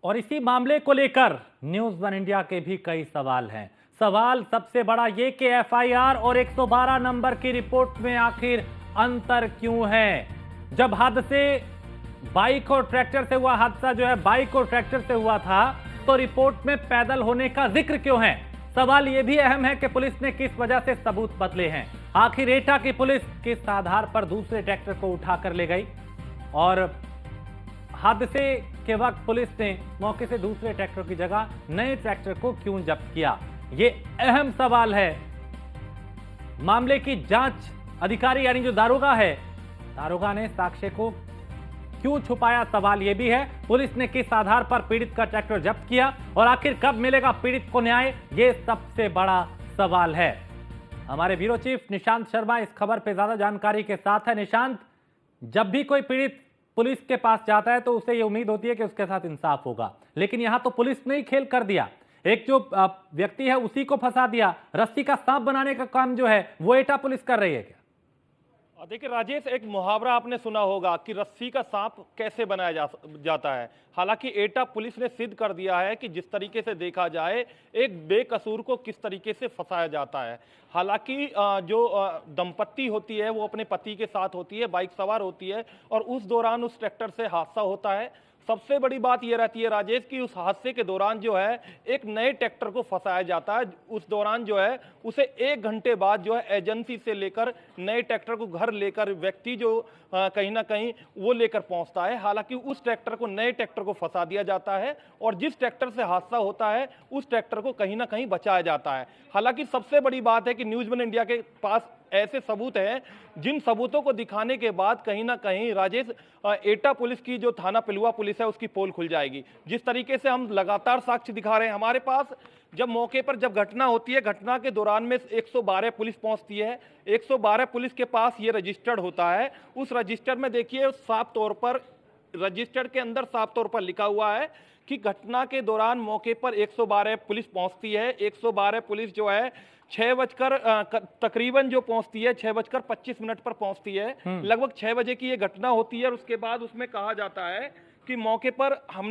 और इसी मामले को लेकर न्यूज वन इंडिया के भी कई सवाल हैं। सवाल सबसे बड़ा ये कि एफआईआर और 112 नंबर की रिपोर्ट में आखिर अंतर क्यों है। जब हादसे बाइक और ट्रैक्टर से हुआ, हादसा जो है बाइक और ट्रैक्टर से हुआ था, तो रिपोर्ट में पैदल होने का जिक्र क्यों है। सवाल यह भी अहम है कि पुलिस ने किस वजह से सबूत बदले हैं। आखिर एटा की पुलिस किस आधार पर दूसरे ट्रैक्टर को उठाकर ले गई और हादसे के वक्त पुलिस ने मौके से दूसरे ट्रैक्टर की जगह नए ट्रैक्टर को क्यों जब्त किया, ये अहम सवाल है। मामले की जांच अधिकारी यानी जो दारोगा है, दारोगा ने साक्ष्य को क्यों छुपाया, सवाल यह भी है। पुलिस ने किस आधार पर पीड़ित का ट्रैक्टर जब्त किया और आखिर कब मिलेगा पीड़ित को न्याय, ये सबसे बड़ा सवाल है। हमारे ब्यूरो चीफ निशांत शर्मा इस खबर पे ज्यादा जानकारी के साथ है। निशांत, जब भी कोई पीड़ित पुलिस के पास जाता है तो उसे ये उम्मीद होती है कि उसके साथ इंसाफ होगा, लेकिन यहां तो पुलिस ने ही खेल कर दिया। एक जो व्यक्ति है उसी को फंसा दिया। रस्सी का सांप बनाने का काम जो है वो एटा पुलिस कर रही है क्या? देखिए राजेश, एक मुहावरा आपने सुना होगा कि रस्सी का सांप कैसे बनाया जाता है। हालांकि एटा पुलिस ने सिद्ध कर दिया है कि जिस तरीके से देखा जाए एक बेकसूर को किस तरीके से फंसाया जाता है। हालांकि जो दंपत्ति होती है वो अपने पति के साथ होती है, बाइक सवार होती है और उस दौरान उस ट्रैक्टर से हादसा होता है। सबसे बड़ी बात यह रहती है राजेश कि उस हादसे के दौरान जो है एक नए ट्रैक्टर को फंसाया जाता है। उस दौरान जो है उसे 1 घंटे बाद जो है एजेंसी से लेकर नए ट्रैक्टर को घर लेकर व्यक्ति जो कहीं ना कहीं वो लेकर पहुंचता है। हालांकि उस ट्रैक्टर को, नए ट्रैक्टर को फंसा दिया जाता है और जिस ट्रैक्टर से हादसा होता है उस ट्रैक्टर को कहीं ना कहीं बचाया जाता है। हालांकि सबसे बड़ी बात है कि न्यूज़ वन इंडिया के पास ऐसे सबूत हैं जिन सबूतों को दिखाने के बाद कहीं ना कहीं राजेश, एटा पुलिस की जो थाना पिलुआ पुलिस है उसकी पोल खुल जाएगी। जिस तरीके से हम लगातार साक्ष्य दिखा रहे हैं हमारे पास, जब मौके पर जब घटना होती है, घटना के दौरान में 112 पुलिस पहुंचती है। 112 पुलिस के पास ये रजिस्टर्ड होता है। उस रजिस्टर में देखिए साफ तौर पर, रजिस्टर के अंदर साफ तौर पर लिखा हुआ है कि घटना के दौरान मौके पर 112 पुलिस पहुंचती है। 112 पुलिस जो है 6 बजकर तकरीबन जो पहुंचती है 6:25 पर पहुंचती है। लगभग 6 बजे की ये घटना होती है और उसके बाद उसमें कहा जाता है कि मौके पर हम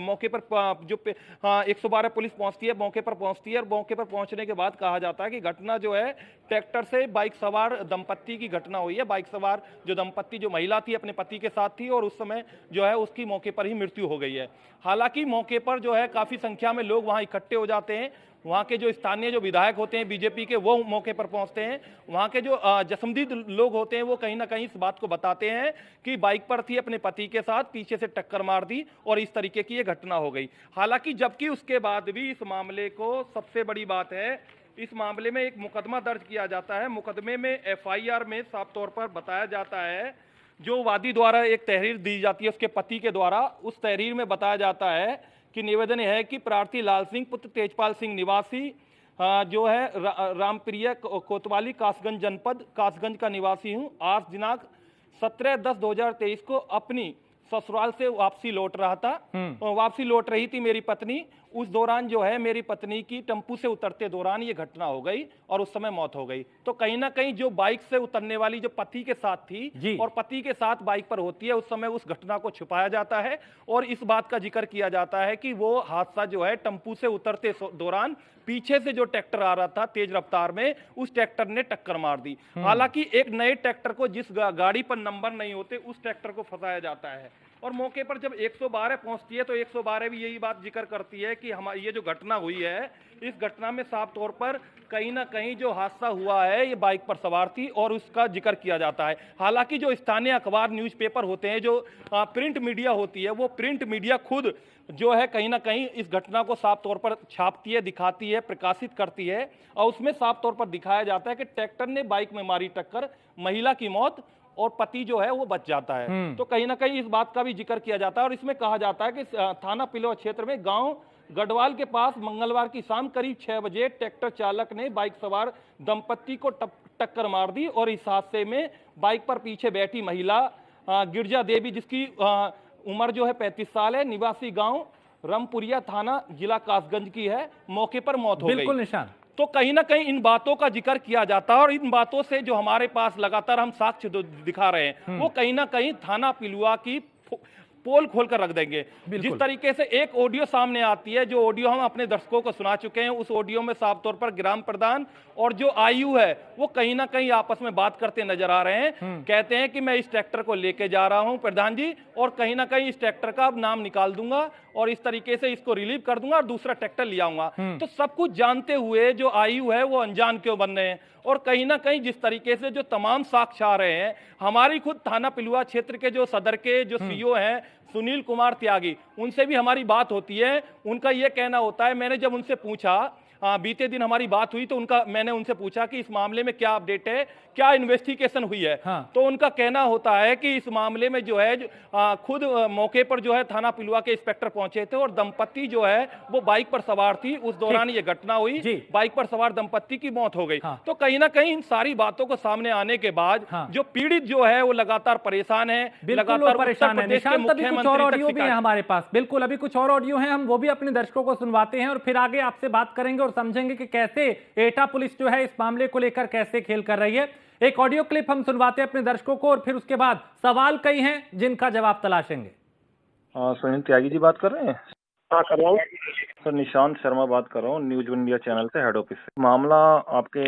मौके पर जो 112 पुलिस पहुंचती है, मौके पर पहुंचती है और मौके पर पहुंचने के बाद कहा जाता है कि घटना जो है ट्रैक्टर से बाइक सवार दंपत्ति की घटना हुई है। बाइक सवार जो दंपत्ति, जो महिला थी, अपने पति के साथ थी और उस समय जो है उसकी मौके पर ही मृत्यु हो गई है। हालांकि मौके पर जो है काफी संख्या में लोग वहां इकट्ठे हो जाते हैं। वहाँ के जो स्थानीय जो विधायक होते हैं बीजेपी के, वो मौके पर पहुंचते हैं। वहाँ के जो जसमदीद लोग होते हैं वो कहीं ना कहीं इस बात को बताते हैं कि बाइक पर थी, अपने पति के साथ, पीछे से टक्कर मार दी और इस तरीके की ये घटना हो गई। हालांकि जबकि उसके बाद भी इस मामले को, सबसे बड़ी बात है, इस मामले में एक मुकदमा दर्ज किया जाता है। मुकदमे में एफआईआर में साफ तौर पर बताया जाता है, जो वादी द्वारा एक तहरीर दी जाती है उसके पति के द्वारा, उस तहरीर में बताया जाता है कि निवेदन है कि प्रार्थी लाल सिंह पुत्र तेजपाल सिंह निवासी जो है रामप्रिया कोतवाली, कासगंज जनपद, कासगंज का निवासी हूं। आज दिनांक 17/10/2023 को अपनी ससुराल से वापसी लौट रहा था। वापसी लौट रही थी मेरी पत्नी। उस दौरान जो है मेरी पत्नी की टेम्पू से उतरते दौरान ये घटना हो गई और उस समय मौत हो गई। तो कहीं ना कहीं जो बाइक से उतरने वाली जो पति के साथ थी और पति के साथ बाइक पर होती है, उस समय उस घटना को छुपाया जाता है और इस बात का जिक्र किया जाता है कि वो हादसा जो है टेम्पू से उतरते दौरान पीछे से जो ट्रैक्टर आ रहा था तेज रफ्तार में, उस ट्रैक्टर ने टक्कर मार दी। हालांकि एक नए ट्रैक्टर को, जिस गाड़ी पर नंबर नहीं होते, उस ट्रैक्टर को फंसाया जाता है और मौके पर जब 112 पहुंचती है तो 112 भी यही बात जिक्र करती है कि हमारी ये जो घटना हुई है, इस घटना में साफ तौर पर कहीं ना कहीं जो हादसा हुआ है ये बाइक पर सवार थी और उसका जिक्र किया जाता है। हालांकि जो स्थानीय अखबार, न्यूज़पेपर होते हैं, जो प्रिंट मीडिया होती है, वो प्रिंट मीडिया खुद जो है कहीं ना कहीं इस घटना को साफ तौर पर छापती है, दिखाती है, प्रकाशित करती है और उसमें साफ तौर पर दिखाया जाता है कि ट्रैक्टर ने बाइक में मारी टक्कर, महिला की मौत और पति जो है वो बच जाता है। तो कहीं ना कहीं इस बात का भी जिक्र किया जाता है और इसमें कहा जाता है कि थाना पिलुआ क्षेत्र में गांव गढ़वाल के पास मंगलवार की शाम करीब 6 बजे ट्रैक्टर चालक ने बाइक सवार दंपत्ति को टक्कर मार दी और इस हादसे में बाइक पर पीछे बैठी महिला गिरजा देवी, जिसकी उम्र जो है 35 साल है, निवासी गांव रामपुरिया, थाना जिला कासगंज की है, मौके पर मौत हो गई। बिल्कुल निशान। तो कहीं ना कहीं इन बातों का जिक्र किया जाता है और इन बातों से जो हमारे पास लगातार हम साक्ष्य दिखा रहे हैं वो कहीं ना कहीं थाना पिलुआ की पोल खोलकर रख देंगे। जिस तरीके से एक ऑडियो सामने आती है, जो ऑडियो हम अपने दर्शकों को सुना चुके हैं, उस ऑडियो में साफ तौर पर ग्राम प्रधान और जो आयु है वो कहीं ना कहीं आपस में बात करते नजर आ रहे हैं। कहते हैं कि मैं इस ट्रैक्टर को लेके जा रहा हूं प्रधान जी, और कहीं ना कहीं इस ट्रैक्टर का नाम निकाल दूंगा और इस तरीके से इसको रिलीव कर दूंगा और दूसरा ट्रैक्टर ले आऊंगा। तो सब कुछ जानते हुए जो आयु है वो अनजान क्यों बन रहे हैं? और कहीं ना कहीं जिस तरीके से जो तमाम साक्ष्य आ रहे हैं, हमारी खुद थाना पिलुआ क्षेत्र के जो सदर के जो सीओ हैं सुनील कुमार त्यागी, उनसे भी हमारी बात होती है। उनका यह कहना होता है, मैंने जब उनसे पूछा, बीते दिन हमारी बात हुई, तो मैंने उनसे पूछा कि इस मामले में क्या अपडेट है, क्या इन्वेस्टिगेशन हुई है। तो उनका कहना होता है कि इस मामले में जो है खुद मौके पर जो है थाना पिलुआ के इंस्पेक्टर पहुंचे थे और दंपत्ति जो है वो बाइक पर सवार थी, उस दौरान ये घटना हुई, बाइक पर सवार दंपत्ति की मौत हो गई। तो कहीं ना कहीं इन सारी बातों को सामने आने के बाद जो पीड़ित जो है वो लगातार परेशान है, लगातार परेशान है। निशांत, अभी कुछ और ऑडियो भी है हमारे पास, बिल्कुल अभी कुछ और ऑडियो है, हम वो भी अपने दर्शकों को सुनवाते हैं और फिर आगे आपसे बात करेंगे और समझेंगे कि कैसे एटा पुलिस जो है इस मामले को लेकर कैसे खेल कर रही है। एक ऑडियो क्लिप हम सुनवाते हैं अपने दर्शकों को और फिर उसके बाद सवाल कई हैं जिनका जवाब तलाशेंगे। सुनील त्यागी जी बात कर रहे हैं? हाँ, कर रहा हूँ सर, निशांत शर्मा बात कर रहा हूँ, न्यूज इंडिया चैनल से, हेड ऑफिस से। मामला आपके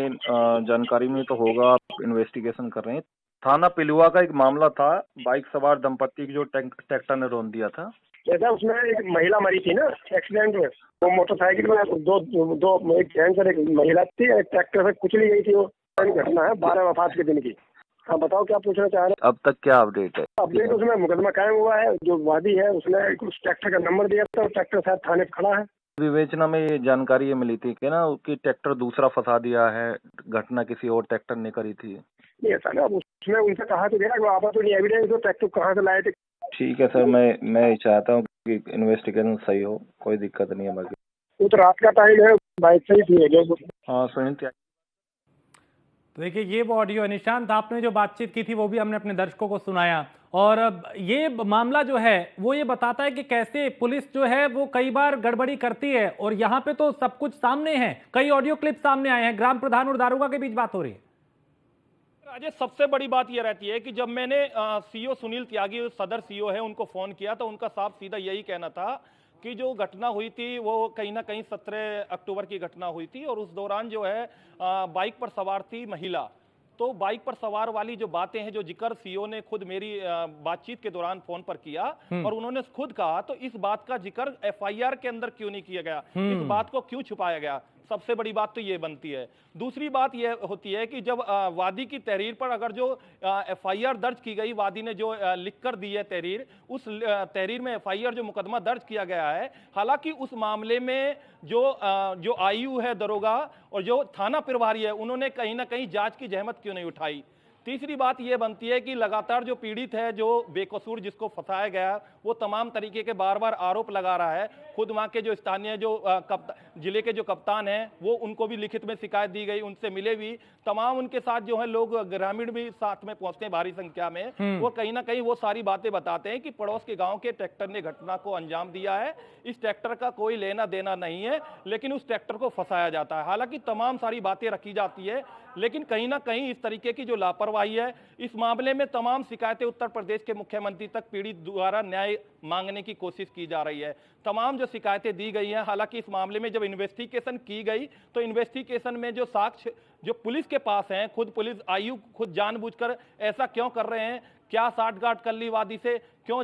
जानकारी में तो होगा, आप इन्वेस्टिगेशन कर रहे हैं। थाना पिलुआ का एक मामला था, बाइक सवार दंपत्ति की जो ट्रैक्टर ने रौंद दिया था। जैसा उसमें एक महिला मरी थी ना एक्सीडेंट में, वो मोटरसाइकिल में दो एक जेंट्स और एक महिला थी, एक ट्रैक्टर से कुचली गई थी। वो घटना है 12 वफात के दिन की। हाँ, बताओ क्या पूछना चाह रहे हैं? अब तक क्या अपडेट है? अपडेट उसमें मुकदमा कायम हुआ है। जो वादी है उसने उस ट्रैक्टर का नंबर दिया था, ट्रैक्टर शायद थाने पर खड़ा है। विवेचना में ये जानकारी मिली थी कि ना कि ट्रैक्टर दूसरा फंसा दिया है, घटना किसी और ट्रैक्टर ने करी थी। नहीं, ऐसा ना, उसमें उनसे कहा तो गया आप तो एविडेंस दो, ट्रैक्टर कहाँ से लाए थे। ठीक है सर, मैं चाहता हूँ कि इन्वेस्टिगेशन सही हो, कोई दिक्कत नहीं है। बाकी वो तो रात का टाइम है, बाइक से ही थी। हाँ सुनील त्यागी। तो देखिए, ये वो ऑडियो है। निशांत, आपने जो बातचीत की थी वो भी हमने अपने दर्शकों को सुनाया और ये मामला जो है वो ये बताता है कि कैसे पुलिस जो है वो कई बार गड़बड़ी करती है और यहाँ पे तो सब कुछ सामने है। कई ऑडियो क्लिप सामने आए हैं, ग्राम प्रधान और दारोगा के बीच बात हो रही है। राजेश, सबसे बड़ी बात यह रहती है कि जब मैंने सीओ सुनील त्यागी, सदर सीओ है, उनको फोन किया तो उनका साफ सीधा यही कहना था कि जो घटना हुई थी वो कहीं ना कहीं 17 अक्टूबर की घटना हुई थी और उस दौरान जो है बाइक पर सवार थी महिला। तो बाइक पर सवार वाली जो बातें हैं, जो जिक्र सीओ ने खुद मेरी बातचीत के दौरान फोन पर किया और उन्होंने खुद कहा, तो इस बात का जिक्र एफआईआर के अंदर क्यों नहीं किया गया, इस बात को क्यों छुपाया गया? सबसे बड़ी बात तो ये बनती है। दूसरी बात ये होती है कि जब वादी की तहरीर पर अगर जो एफआईआर दर्ज की गई, वादी ने जो लिख कर दी है तहरीर, उस तहरीर में एफआईआर जो मुकदमा दर्ज किया गया है, हालांकि उस मामले में जो आयु है दरोगा और जो थाना प्रभारी है, उन्होंने कहीं ना कहीं जांच की जहमत क्यों नहीं उठाई। तीसरी बात यह बनती है कि लगातार जो पीड़ित है, जो बेकसूर जिसको फंसाया गया, वो तमाम तरीके के बार बार आरोप लगा रहा है। खुद वहाँ के जो स्थानीय जो जिले के जो कप्तान हैं, वो उनको भी लिखित में शिकायत दी गई, उनसे मिले भी। तमाम उनके साथ जो है लोग ग्रामीण भी साथ में पहुंचते हैं भारी संख्या में। वो कहीं ना कहीं वो सारी बातें बताते हैं कि पड़ोस के गाँव के ट्रैक्टर ने घटना को अंजाम दिया है, इस ट्रैक्टर का कोई लेना देना नहीं है, लेकिन उस ट्रैक्टर को फंसाया जाता है। हालांकि तमाम सारी बातें रखी जाती है, लेकिन कहीं ना कहीं इस तरीके की जो लापरवाही है, इस मामले में तमाम शिकायतें उत्तर प्रदेश के मुख्यमंत्री तक पीड़ित द्वारा न्याय मांगने की कोशिश की जा रही है। तमाम जो शिकायतें दी गई हैं, हालांकि इस मामले में जब इन्वेस्टिगेशन की गई तो इन्वेस्टिगेशन में जो साक्ष्य जो पुलिस के पास हैं, खुद पुलिस आयु खुद जानबूझकर ऐसा क्यों कर रहे हैं, क्या साठगांठ कर ली वादी से, क्यों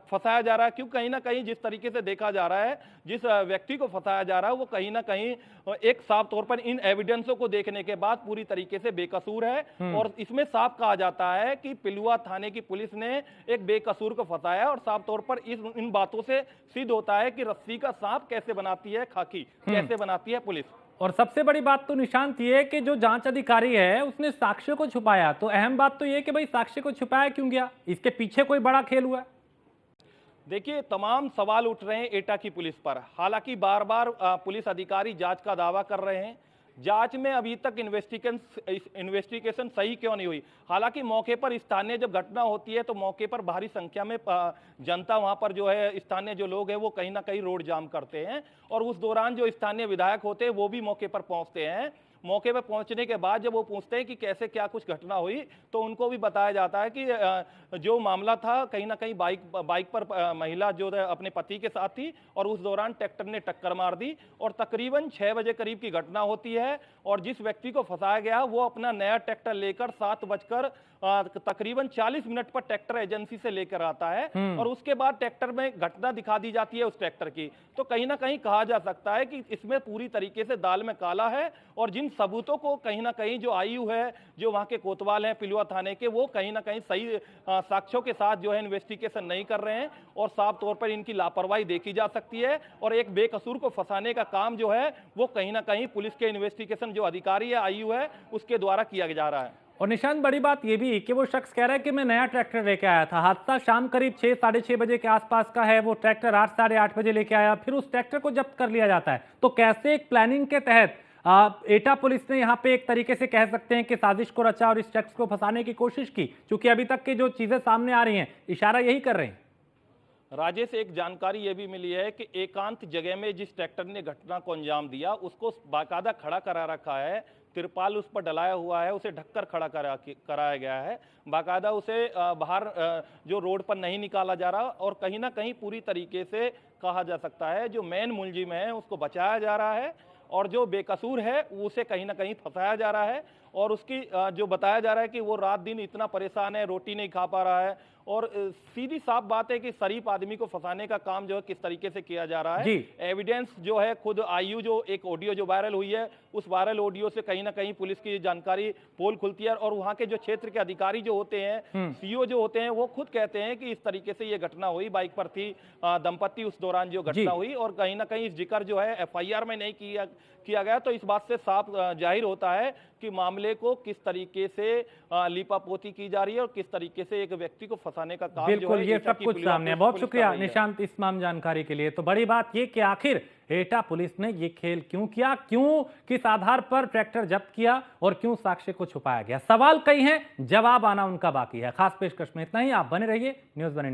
फंसाया जा रहा है, क्यों कहीं ना कहीं जिस तरीके से देखा जा रहा है, जिस व्यक्ति को फंसाया जा रहा है, वो कहीं ना कहीं एक साफ तौर पर इन एविडेंसों को देखने के बाद पूरी तरीके से बेकसूर है। और इसमें साफ कहा जाता है कि पिलुआ थाने की पुलिस ने एक बेकसूर को फंसाया और साफ तौर पर इन बातों से सिद्ध होता है कि रस्सी का सांप कैसे बनाती है खाकी, कैसे बनाती है पुलिस। और सबसे बड़ी बात तो निशांत ये है कि जो जांच अधिकारी है उसने साक्ष्य को छुपाया। तो अहम बात तो ये कि भाई साक्ष्य को छुपाया क्यों गया, इसके पीछे कोई बड़ा खेल हुआ है। देखिए, तमाम सवाल उठ रहे हैं एटा की पुलिस पर। हालांकि बार बार पुलिस अधिकारी जांच का दावा कर रहे हैं, जांच में अभी तक इन्वेस्टिगेशन सही क्यों नहीं हुई। हालांकि मौके पर स्थानीय जब घटना होती है तो मौके पर भारी संख्या में जनता, वहां पर जो है स्थानीय जो लोग हैं वो कहीं ना कहीं रोड जाम करते हैं और उस दौरान जो स्थानीय विधायक होते हैं वो भी मौके पर पहुंचते हैं। मौके पर पहुंचने के बाद जब वो पूछते हैं कि कैसे क्या कुछ घटना हुई, तो उनको भी बताया जाता है कि जो मामला था कहीं ना कहीं बाइक पर महिला जो है अपने पति के साथ थी और उस दौरान ट्रैक्टर ने टक्कर मार दी और तकरीबन 6 बजे करीब की घटना होती है। और जिस व्यक्ति को फंसाया गया वो अपना नया ट्रैक्टर लेकर 7 बजकर तकरीबन 40 मिनट पर ट्रैक्टर एजेंसी से लेकर आता है और उसके बाद ट्रैक्टर में घटना दिखा दी जाती है उस ट्रैक्टर की। तो कहीं ना कहीं कहा जा सकता है कि इसमें पूरी तरीके से दाल में काला है और जिन सबूतों को कहीं ना कहीं जो आईयू है, जो वहां के कोतवाल हैं पिलुआ थाने के, वो कहीं ना कहीं सही साक्ष्यों के साथ जो है इन्वेस्टिगेशन नहीं कर रहे हैं और साफ तौर पर इनकी लापरवाही देखी जा सकती है और एक बेकसूर को फंसाने का काम जो है वो कहीं ना कहीं पुलिस के इन्वेस्टिगेशन जो अधिकारी है, आईयू है, उसके द्वारा किया जा रहा है। और निशांत, बड़ी बात यह भी कि वो शख्स कह रहा है कि मैं नया ट्रैक्टर लेके आया था। हादसा शाम करीब 6 साढ़े 6 बजे के आसपास का है। वो ट्रैक्टर 8 साढ़े 8 बजे लेके आया, फिर उस ट्रैक्टर को जब्त कर लिया जाता है। तो कैसे एक प्लानिंग के तहत एटा पुलिस ने यहाँ पे एक तरीके से कह सकते हैं कि साजिश को रचा और इस शख्स को फंसाने की कोशिश की, क्योंकि अभी तक की जो चीजें सामने आ रही हैं इशारा यही कर रहे हैं। राजेश, एक जानकारी यह भी मिली है कि एकांत जगह में जिस ट्रैक्टर ने घटना को अंजाम दिया उसको बाकायदा खड़ा करा रखा है, तिरपाल उस पर डलाया हुआ है, उसे ढककर खड़ा कराया गया है। बाकायदा उसे बाहर जो रोड पर नहीं निकाला जा रहा और कहीं ना कहीं पूरी तरीके से कहा जा सकता है जो मेन मुलजिम है उसको बचाया जा रहा है और जो बेकसूर है उसे कहीं ना कहीं फंसाया जा रहा है। और उसकी जो बताया जा रहा है कि वो रात दिन इतना परेशान है, रोटी नहीं खा पा रहा है और सीधी साफ बात है कि शरीफ आदमी को फंसाने का काम जो है किस तरीके से किया जा रहा है। एविडेंस जो है खुद आईयू जो एक ऑडियो जो वायरल हुई है उस वायरल ऑडियो से कहीं ना कहीं पुलिस की जानकारी पोल खुलती है और वहां के जो क्षेत्र के अधिकारी जो होते हैं, सीओ जो होते हैं, वो खुद कहते हैं कि इस तरीके से ये घटना हुई, बाइक पर थी दंपत्ति उस दौरान जो घटना हुई और कहीं ना कहीं जिक्र जो है एफआईआर में नहीं किया गया। तो इस बात से साफ जाहिर होता है कि मामले को किस तरीके से लीपापोती की जा रही है और किस तरीके से एक व्यक्ति को फंसाने का काम बिल्कुल, जो है ये सब कुछ सामने है। बहुत शुक्रिया निशांत इस तमाम जानकारी के लिए। तो बड़ी बात ये कि आखिर एटा पुलिस ने ये खेल क्यों किया, क्यों किस आधार पर ट्रैक्टर जब्त किया और क्यों साक्ष्य को छुपाया गया। सवाल कई हैं, जवाब आना उनका बाकी है। खास पेशकश में इतना ही। आप बने रहिए न्यूज़ वन इंडिया।